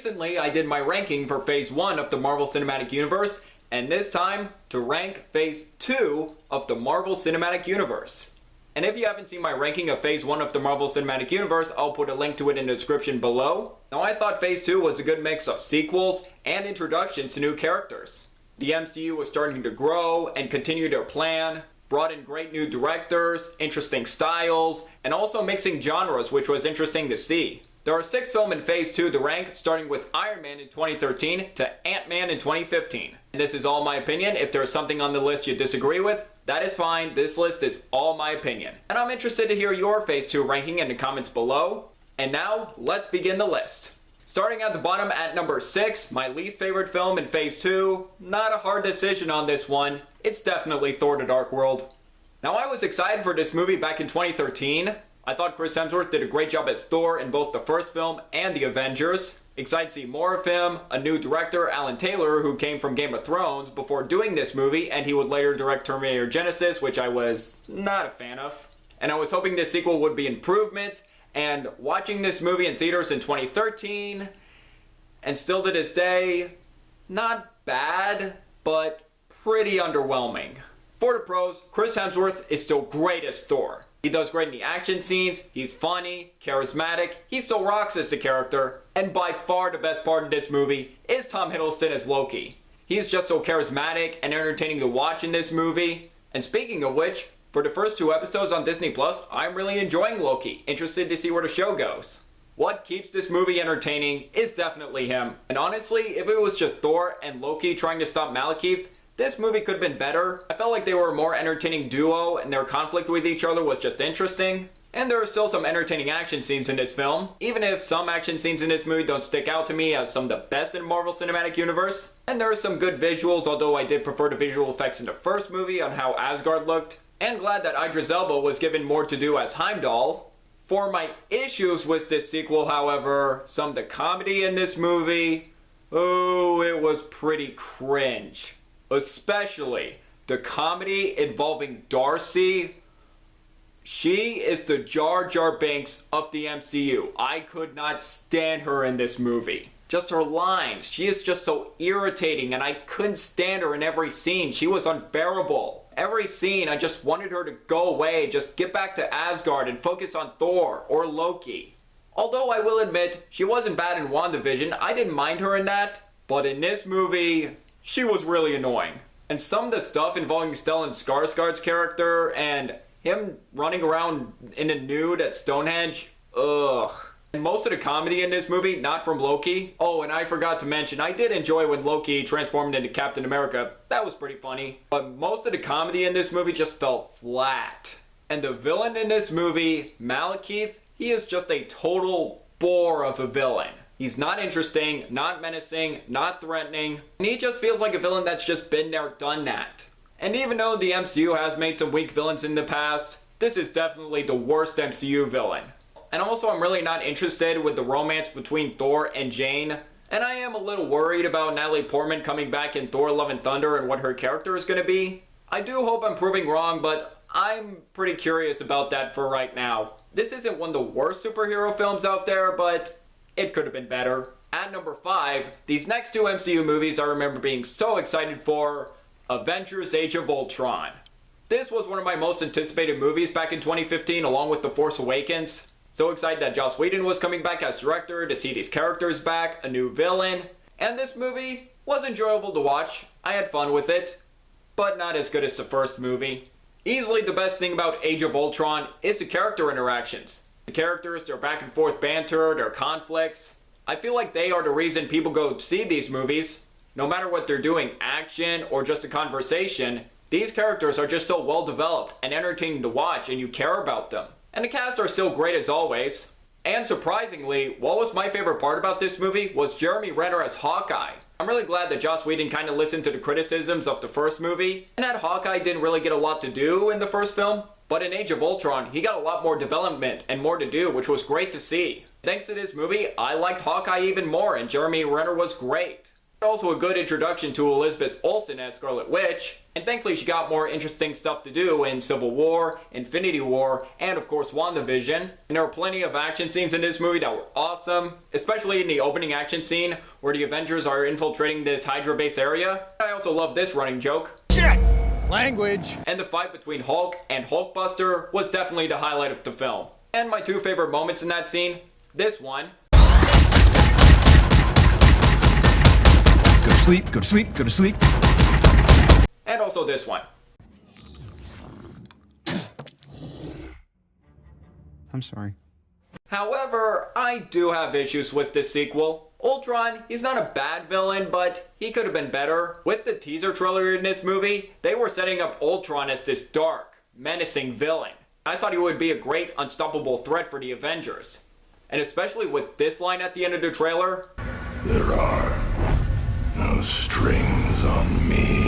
Recently, I did my ranking for Phase 1 of the Marvel Cinematic Universe, and this time, to rank Phase 2 of the Marvel Cinematic Universe. And if you haven't seen my ranking of Phase 1 of the Marvel Cinematic Universe, I'll put a link to it in the description below. Now, I thought Phase 2 was a good mix of sequels and introductions to new characters. The MCU was starting to grow and continue their plan, brought in great new directors, interesting styles, and also mixing genres, which was interesting to see. There are 6 films in Phase 2 to rank, starting with Iron Man in 2013 to Ant-Man in 2015. And this is all my opinion. If there's something on the list you disagree with, that is fine. This list is all my opinion. And I'm interested to hear your Phase 2 ranking in the comments below. And now, let's begin the list. Starting at the bottom at number 6, my least favorite film in Phase 2. Not a hard decision on this one. It's definitely Thor: The Dark World. Now, I was excited for this movie back in 2013. I thought Chris Hemsworth did a great job as Thor in both the first film and the Avengers. Excited to see more of him, a new director, Alan Taylor, who came from Game of Thrones before doing this movie, and he would later direct Terminator Genisys, which I was not a fan of. And I was hoping this sequel would be improvement, and watching this movie in theaters in 2013, and still to this day, not bad, but pretty underwhelming. For the pros, Chris Hemsworth is still great as Thor. He does great in the action scenes, he's funny, charismatic, he still rocks as the character, and by far the best part of this movie is Tom Hiddleston as Loki. He's just so charismatic and entertaining to watch in this movie. And speaking of which, for the first 2 episodes on Disney+, I'm really enjoying Loki, interested to see where the show goes. What keeps this movie entertaining is definitely him, and honestly, if it was just Thor and Loki trying to stop Malekith, this movie could have been better. I felt like they were a more entertaining duo and their conflict with each other was just interesting. And there are still some entertaining action scenes in this film, even if some action scenes in this movie don't stick out to me as some of the best in Marvel Cinematic Universe. And there are some good visuals, although I did prefer the visual effects in the first movie on how Asgard looked. And glad that Idris Elba was given more to do as Heimdall. For my issues with this sequel, however, some of the comedy in this movie, it was pretty cringe. Especially the comedy involving Darcy. She is the Jar Jar Binks of the MCU. I could not stand her in this movie. Just her lines. She is just so irritating and I couldn't stand her in every scene. She was unbearable. Every scene I just wanted her to go away, just get back to Asgard and focus on Thor or Loki. Although I will admit, she wasn't bad in WandaVision. I didn't mind her in that. But in this movie, she was really annoying. And some of the stuff involving Stellan Skarsgård's character and him running around in a nude at Stonehenge, ugh. And most of the comedy in this movie, not from Loki. Oh, and I forgot to mention, I did enjoy when Loki transformed into Captain America. That was pretty funny. But most of the comedy in this movie just felt flat. And the villain in this movie, Malekith, he is just a total bore of a villain. He's not interesting, not menacing, not threatening, and he just feels like a villain that's just been there, done that. And even though the MCU has made some weak villains in the past, this is definitely the worst MCU villain. And also, I'm really not interested with the romance between Thor and Jane, and I am a little worried about Natalie Portman coming back in Thor: Love and Thunder and what her character is going to be. I do hope I'm proving wrong, but I'm pretty curious about that for right now. This isn't one of the worst superhero films out there, but it could have been better. At number 5, these next 2 MCU movies I remember being so excited for: Avengers: Age of Ultron. This was one of my most anticipated movies back in 2015 along with The Force Awakens. So excited that Joss Whedon was coming back as director, to see these characters back, a new villain. And this movie was enjoyable to watch. I had fun with it, but not as good as the first movie. Easily the best thing about Age of Ultron is the character interactions. The characters, their back and forth banter, their conflicts. I feel like they are the reason people go see these movies. No matter what they're doing, action or just a conversation, these characters are just so well developed and entertaining to watch and you care about them. And the cast are still great as always. And surprisingly, what was my favorite part about this movie was Jeremy Renner as Hawkeye. I'm really glad that Joss Whedon kind of listened to the criticisms of the first movie, and that Hawkeye didn't really get a lot to do in the first film. But in Age of Ultron, he got a lot more development and more to do, which was great to see. Thanks to this movie, I liked Hawkeye even more, and Jeremy Renner was great. Also a good introduction to Elizabeth Olsen as Scarlet Witch, And thankfully she got more interesting stuff to do in Civil War, Infinity War, and of course WandaVision. And there were plenty of action scenes in this movie that were awesome, especially in the opening action scene where the Avengers are infiltrating this Hydra base area. I also love this running joke. Shit! Language! And the fight between Hulk and Hulkbuster was definitely the highlight of the film. And my two favorite moments in that scene, this one. Go to sleep, go to sleep, go to sleep. And also this one. I'm sorry. However, I do have issues with this sequel. Ultron, he's not a bad villain, but he could have been better. With the teaser trailer in this movie, they were setting up Ultron as this dark, menacing villain. I thought he would be a great, unstoppable threat for the Avengers. And especially with this line at the end of the trailer. There are no strings on me.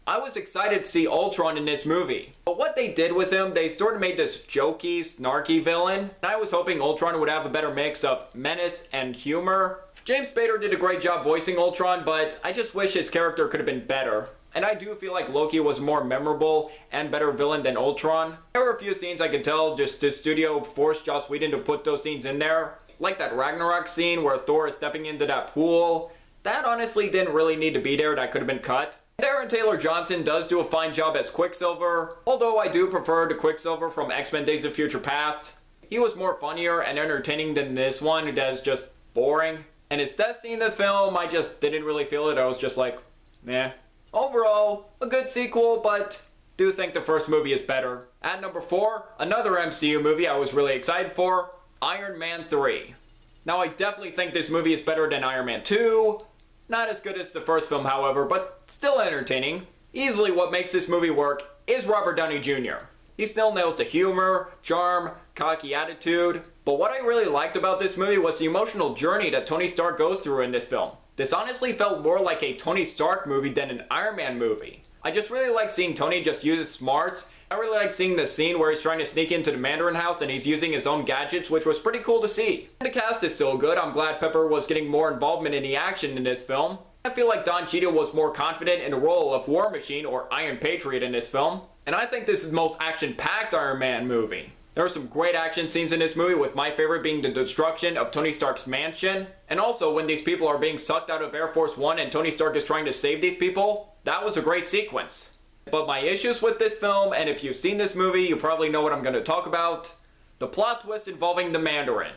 I was excited to see Ultron in this movie. But what they did with him, they sort of made this jokey, snarky villain. And I was hoping Ultron would have a better mix of menace and humor. James Spader did a great job voicing Ultron, but I just wish his character could have been better. And I do feel like Loki was more memorable and better villain than Ultron. There were a few scenes I could tell just the studio forced Joss Whedon to put those scenes in there. Like that Ragnarok scene where Thor is stepping into that pool. That honestly didn't really need to be there, that could have been cut. And Aaron Taylor-Johnson does do a fine job as Quicksilver, although I do prefer the Quicksilver from X-Men Days of Future Past. He was more funnier and entertaining than this one that's just boring. And his death scene in the film, I just didn't really feel it. I was just like, meh. Overall, a good sequel, but do think the first movie is better. At number 4, another MCU movie I was really excited for, Iron Man 3. Now I definitely think this movie is better than Iron Man 2. Not as good as the first film, however, but still entertaining. Easily what makes this movie work is Robert Downey Jr. He still nails the humor, charm, cocky attitude. But what I really liked about this movie was the emotional journey that Tony Stark goes through in this film. This honestly felt more like a Tony Stark movie than an Iron Man movie. I just really like seeing Tony just use his smarts. I really like seeing the scene where he's trying to sneak into the Mandarin house and he's using his own gadgets, which was pretty cool to see. And the cast is still good. I'm glad Pepper was getting more involvement in the action in this film. I feel like Don Cheadle was more confident in the role of War Machine or Iron Patriot in this film. And I think this is the most action-packed Iron Man movie. There are some great action scenes in this movie, with my favorite being the destruction of Tony Stark's mansion. And also when these people are being sucked out of Air Force One and Tony Stark is trying to save these people. That was a great sequence. But my issues with this film, and if you've seen this movie, you probably know what I'm going to talk about. The plot twist involving the Mandarin.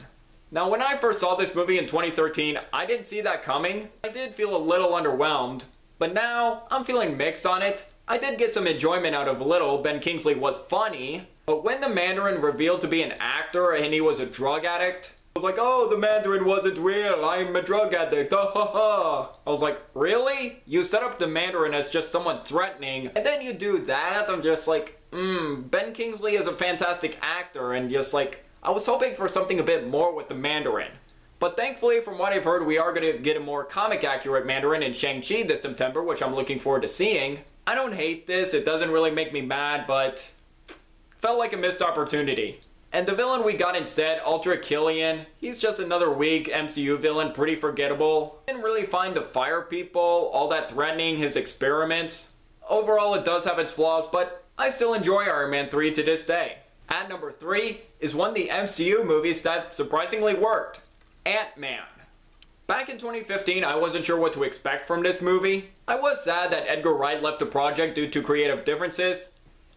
Now when I first saw this movie in 2013, I didn't see that coming. I did feel a little underwhelmed. But now, I'm feeling mixed on it. I did get some enjoyment out of Little. Ben Kingsley was funny. But when the Mandarin revealed to be an actor and he was a drug addict, I was like, oh, the Mandarin wasn't real, I'm a drug addict, ha ha ha. I was like, really? You set up the Mandarin as just someone threatening, and then you do that? I'm just like, Ben Kingsley is a fantastic actor, and just like, I was hoping for something a bit more with the Mandarin. But thankfully, from what I've heard, we are going to get a more comic-accurate Mandarin in Shang-Chi this September, which I'm looking forward to seeing. I don't hate this, it doesn't really make me mad, but felt like a missed opportunity. And the villain we got instead, Ultra Killian, he's just another weak MCU villain, pretty forgettable. Didn't really find the fire people all that threatening, his experiments. Overall, it does have its flaws, but I still enjoy Iron Man 3 to this day. At number 3 is one of the MCU movies that surprisingly worked, AntMan. Back in 2015, I wasn't sure what to expect from this movie. I was sad that Edgar Wright left the project due to creative differences.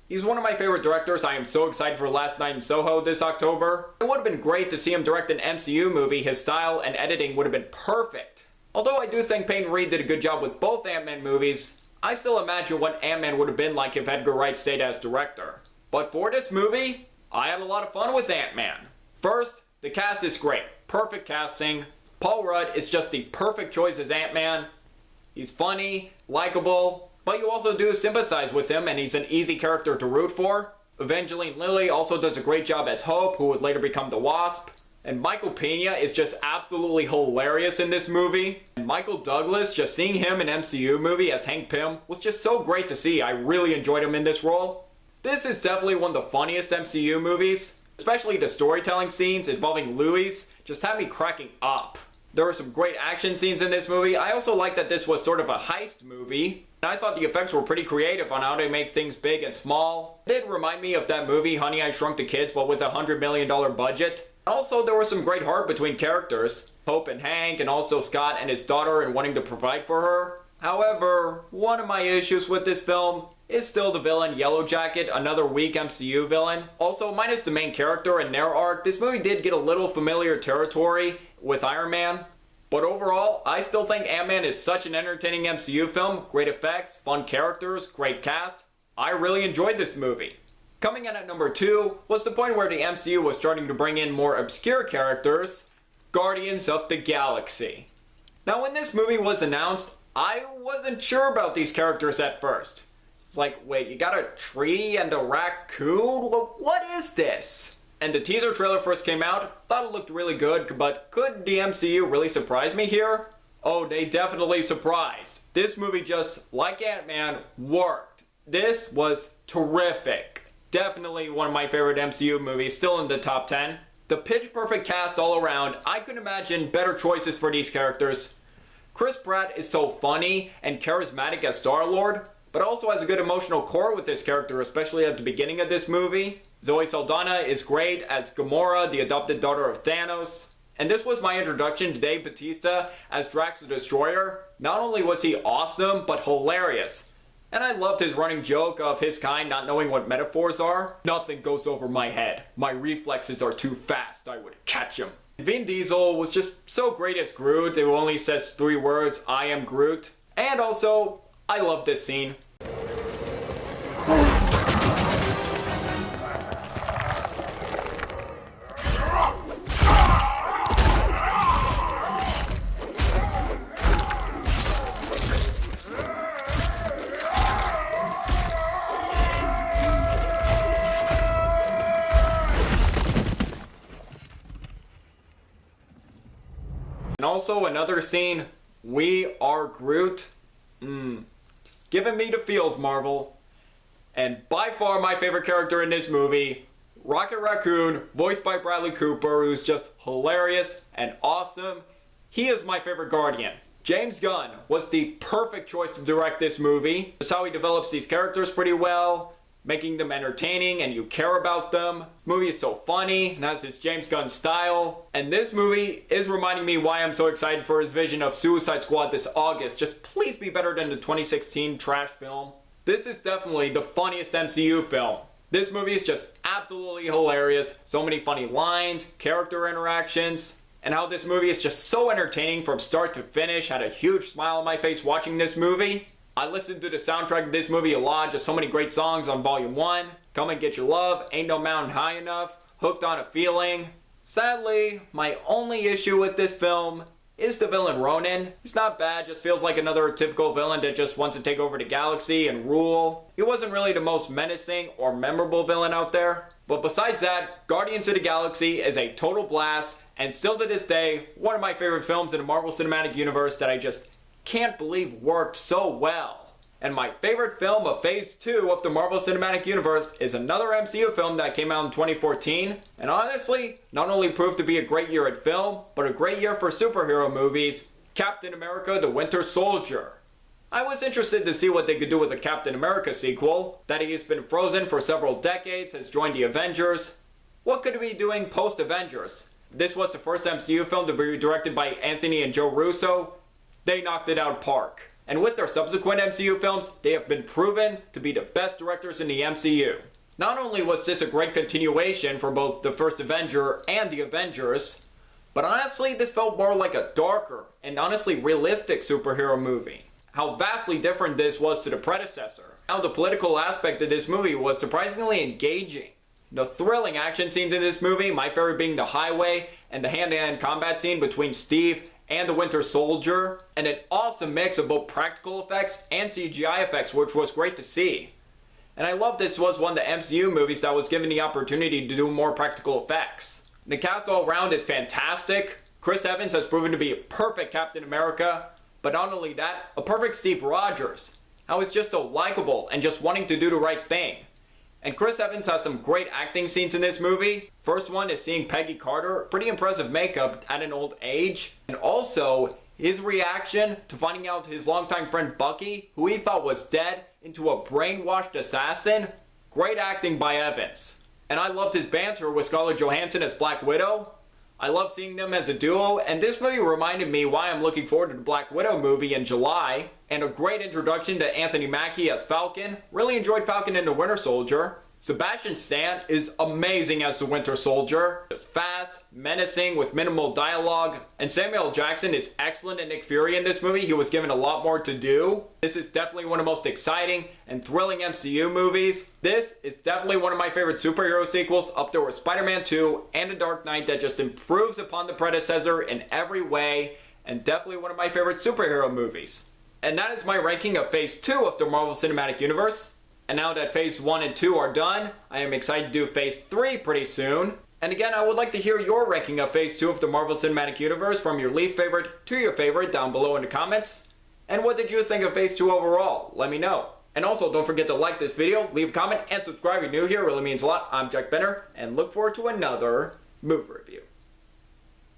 He's one of my favorite directors. I am so excited for Last Night in Soho this October. It would have been great to see him direct an MCU movie. His style and editing would have been perfect. Although I do think Peyton Reed did a good job with both Ant-Man movies, I still imagine what Ant-Man would have been like if Edgar Wright stayed as director. But for this movie, I had a lot of fun with Ant-Man. First, the cast is great. Perfect casting. Paul Rudd is just the perfect choice as Ant-Man. He's funny, likable, but you also do sympathize with him, and he's an easy character to root for. Evangeline Lilly also does a great job as Hope, who would later become the Wasp. And Michael Pena is just absolutely hilarious in this movie. And Michael Douglas, just seeing him in MCU movie as Hank Pym was just so great to see. I really enjoyed him in this role. This is definitely one of the funniest MCU movies. Especially the storytelling scenes involving Louis just had me cracking up. There were some great action scenes in this movie. I also like that this was sort of a heist movie. And I thought the effects were pretty creative on how to make things big and small. It did remind me of that movie, Honey, I Shrunk the Kids, but with a $100 million budget. Also, there was some great heart between characters. Hope and Hank, and also Scott and his daughter and wanting to provide for her. However, one of my issues with this film is still the villain, Yellow Jacket, another weak MCU villain. Also, minus the main character and their arc, this movie did get a little familiar territory with Iron Man. But overall, I still think Ant-Man is such an entertaining MCU film. Great effects, fun characters, great cast. I really enjoyed this movie. Coming in at number 2 was the point where the MCU was starting to bring in more obscure characters, Guardians of the Galaxy. Now when this movie was announced, I wasn't sure about these characters at first. It's like, wait, you got a tree and a raccoon? What is this? And the teaser trailer first came out, thought it looked really good, but could the MCU really surprise me here? Oh, they definitely surprised. This movie, just like Ant-Man, worked. This was terrific. Definitely one of my favorite MCU movies, still in the top 10. The pitch perfect cast all around. I couldn't imagine better choices for these characters. Chris Pratt is so funny and charismatic as Star-Lord, but also has a good emotional core with this character, especially at the beginning of this movie. Zoe Saldana is great as Gamora, the adopted daughter of Thanos. And this was my introduction to Dave Bautista as Drax the Destroyer. Not only was he awesome, but hilarious. And I loved his running joke of his kind not knowing what metaphors are. Nothing goes over my head. My reflexes are too fast. I would catch him. Vin Diesel was just so great as Groot, who only says 3 words, I am Groot. And also, I love this scene. And also another scene, We Are Groot. Just giving me the feels, Marvel. And by far my favorite character in this movie, Rocket Raccoon, voiced by Bradley Cooper, who's just hilarious and awesome. He is my favorite Guardian. James Gunn was the perfect choice to direct this movie. That's how he develops these characters pretty well, making them entertaining and you care about them. This movie is so funny and has his James Gunn style. And this movie is reminding me why I'm so excited for his vision of Suicide Squad this August. Just please be better than the 2016 trash film. This is definitely the funniest MCU film. This movie is just absolutely hilarious. So many funny lines, character interactions, and how this movie is just so entertaining from start to finish. Had a huge smile on my face watching this movie. I listened to the soundtrack of this movie a lot, just so many great songs on Volume 1. Come and Get Your Love, Ain't No Mountain High Enough, Hooked on a Feeling. Sadly, my only issue with this film is the villain Ronan. He's not bad, just feels like another typical villain that just wants to take over the galaxy and rule. He wasn't really the most menacing or memorable villain out there. But besides that, Guardians of the Galaxy is a total blast, and still to this day, one of my favorite films in the Marvel Cinematic Universe that I just can't believe worked so well. And my favorite film of Phase 2 of the Marvel Cinematic Universe is another MCU film that came out in 2014, and honestly, not only proved to be a great year at film, but a great year for superhero movies, Captain America: The Winter Soldier. I was interested to see what they could do with a Captain America sequel. That he has been frozen for several decades, has joined the Avengers. What could he be doing post-Avengers? This was the first MCU film to be directed by Anthony and Joe Russo. They knocked it out of park. And with their subsequent MCU films, they have been proven to be the best directors in the MCU. Not only was this a great continuation for both the first Avenger and the Avengers, but honestly this felt more like a darker and honestly realistic superhero movie. How vastly different this was to the predecessor. How the political aspect of this movie was surprisingly engaging. The thrilling action scenes in this movie, my favorite being the highway and the hand-to-hand combat scene between Steve and the Winter Soldier, and an awesome mix of both practical effects and CGI effects, which was great to see. And I love this was one of the MCU movies that was given the opportunity to do more practical effects. The cast all around is fantastic. Chris Evans has proven to be a perfect Captain America, but not only that, a perfect Steve Rogers. How he's just so likable and just wanting to do the right thing. And Chris Evans has some great acting scenes in this movie. First one is seeing Peggy Carter, pretty impressive makeup at an old age. And also, his reaction to finding out his longtime friend Bucky, who he thought was dead, into a brainwashed assassin. Great acting by Evans. And I loved his banter with Scarlett Johansson as Black Widow. I love seeing them as a duo, and this movie reminded me why I'm looking forward to the Black Widow movie in July. And a great introduction to Anthony Mackie as Falcon. Really enjoyed Falcon and the Winter Soldier. Sebastian Stan is amazing as the Winter Soldier. Just fast, menacing, with minimal dialogue. And Samuel L. Jackson is excellent in Nick Fury in this movie. He was given a lot more to do. This is definitely one of the most exciting and thrilling MCU movies. This is definitely one of my favorite superhero sequels, up there with Spider-Man 2 and The Dark Knight, that just improves upon the predecessor in every way. And definitely one of my favorite superhero movies. And that is my ranking of Phase 2 of the Marvel Cinematic Universe. And now that Phase 1 and 2 are done, I am excited to do Phase 3 pretty soon. And again, I would like to hear your ranking of Phase 2 of the Marvel Cinematic Universe, from your least favorite to your favorite, down below in the comments. And what did you think of Phase 2 overall? Let me know. And also, don't forget to like this video, leave a comment, and subscribe if you're new here. It really means a lot. I'm Jack Benner, and look forward to another movie review.